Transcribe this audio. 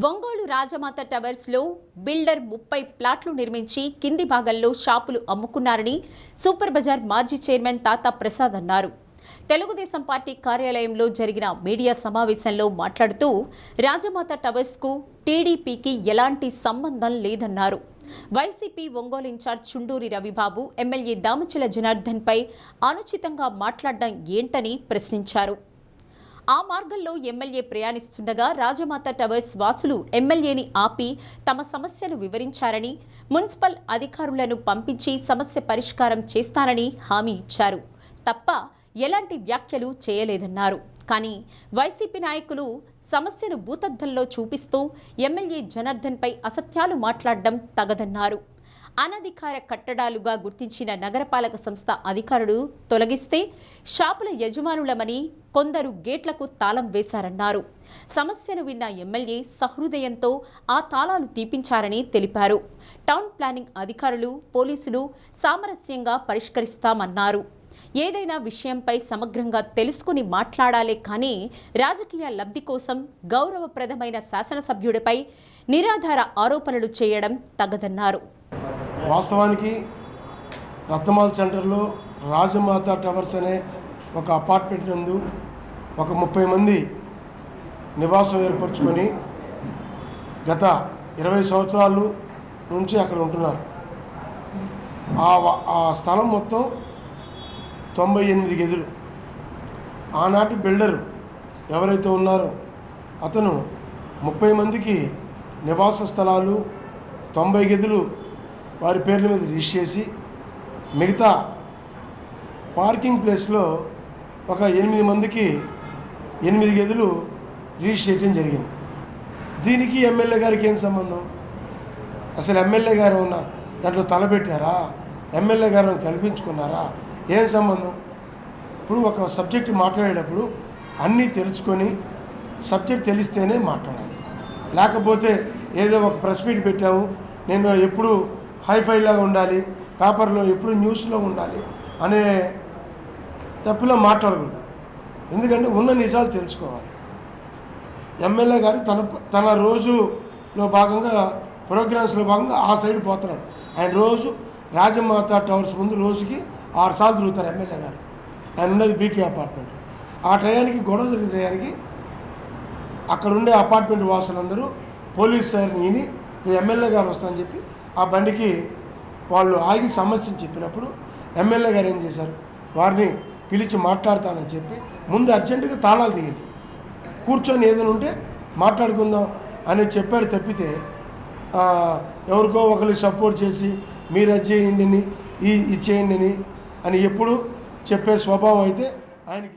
ఒంగోలు రాజమాత టవర్స్లో builder 30 ప్లాట్లు నిర్మించి కింది భాగంలో షాపులు అమ్ముకున్నారని సూపర్ బజార్ మాజీ చైర్మన్ తాతా ప్రసాద్ అన్నారు. తెలుగుదేశం పార్టీ కార్యాలయంలో జరిగిన మీడియా సమావేశంలో మాట్లాడుతూ రాజమాత టవర్స్కు టీడీపీకి ఎలాంటి సంబంధం లేదన్నారు. YCP Ongole incharge Chunduri Ravibabu MLA Damacharla జనార్దన్పై అనుచితంగా మాట్లాడడం ఏంటని ప్రశ్నించారు. ఆ మార్గంలో ఎమ్మెల్యే ప్రయాణిస్తుండగా రాజమాత టవర్స్ వాసులు ఎమ్మెల్యేని ఆపి తమ సమస్యను వివరించారని, మున్సిపల్ అధికారులను పంపించి సమస్య పరిష్కారం చేస్తానని హామీ ఇచ్చారు తప్ప ఎలాంటి వ్యాఖ్యలు చేయలేదన్నారు. కానీ వైసీపీ నాయకులు సమస్యను భూతద్దంలో చూపిస్తూ ఎమ్మెల్యే జనార్దన్పై అసత్యాలు మాట్లాడడం తగదన్నారు. అనధికార కట్టడాలుగా గుర్తించిన నగరపాలక సంస్థ అధికారులు తొలగిస్తే షాపుల యజమానులమని కొందరు గేట్లకు తాళం వేశారన్నారు. సమస్యను విన్న ఎమ్మెల్యే సహృదయంతో ఆ తాళాలు తీపించారని తెలిపారు. టౌన్ ప్లానింగ్ అధికారులు, పోలీసులు సామరస్యంగా పరిష్కరిస్తామన్నారు. ఏదైనా విషయంపై సమగ్రంగా తెలుసుకుని మాట్లాడాలే కానీ రాజకీయ లబ్ధి కోసం గౌరవప్రదమైన శాసనసభ్యుడిపై నిరాధార ఆరోపణలు చేయడం తగదన్నారు. వాస్తవానికి రత్నమాల్ సెంటర్లో రాజమాత టవర్స్ అనే ఒక అపార్ట్మెంట్ నందు ఒక 30 మంది నివాసం ఏర్పరచుకొని గత 20 సంవత్సరాల నుంచి అక్కడ ఉంటున్నారు. ఆ స్థలం మొత్తం 98 గదులు. ఆనాటి బిల్డరు ఎవరైతే ఉన్నారో అతను 30 మందికి నివాస స్థలాలు 90 గదులు వారి పేర్ల మీద రిజిస్టర్ చేసి మిగతా పార్కింగ్ ప్లేస్లో ఒక 8 మందికి 8 గదులు రిజిస్టర్ చేయడం జరిగింది. దీనికి ఎమ్మెల్యే గారికి ఏం సంబంధం? అసలు ఎమ్మెల్యే గారు ఉన్న దాంట్లో తలపెట్టారా? ఎమ్మెల్యే గారు కల్పించుకున్నారా? ఏం సంబంధం? ఇప్పుడు ఒక సబ్జెక్ట్ మాట్లాడేటప్పుడు అన్నీ తెలుసుకొని సబ్జెక్ట్ తెలిస్తేనే మాట్లాడాలి. లేకపోతే ఏదో ఒక ప్రెస్ మీట్ పెట్టాము, నేను ఎప్పుడు హైఫైలాగా ఉండాలి, పేపర్లో ఎప్పుడు న్యూస్లో ఉండాలి అనే తప్పులో మాట్లాడకూడదు. ఎందుకంటే ఉన్న నిజాలు తెలుసుకోవాలి. ఎమ్మెల్యే గారు తన రోజులో భాగంగా ప్రోగ్రామ్స్లో భాగంగా ఆ సైడ్ పోతున్నాడు. ఆయన రోజు రాజమాత టవర్స్ ముందు రోజుకి 6 సార్లు తిరుగుతారు ఎమ్మెల్యే గారు. ఆయన ఉన్నది బీకే అపార్ట్మెంట్. ఆ టయానికి గొడవ జరిగిన టయానికి అక్కడ ఉండే అపార్ట్మెంట్ వాసులందరూ పోలీస్ సార్ని విని ఎమ్మెల్యే గారు వస్తారని చెప్పి ఆ బండికి వాళ్ళు ఆగి సమస్యను చెప్పినప్పుడు ఎమ్మెల్యే గారు ఏం చేశారు? వారిని పిలిచి మాట్లాడతానని చెప్పి ముందు అర్జెంటుగా తాళాలు తీయండి, కూర్చొని ఏదైనా ఉంటే మాట్లాడుకుందాం అని చెప్పాడు. తప్పితే ఎవరికో ఒకరికి సపోర్ట్ చేసి మీరు అది చేయండి, ఇచ్చేయండి అని ఎప్పుడు చెప్పే స్వభావం అయితే ఆయనకి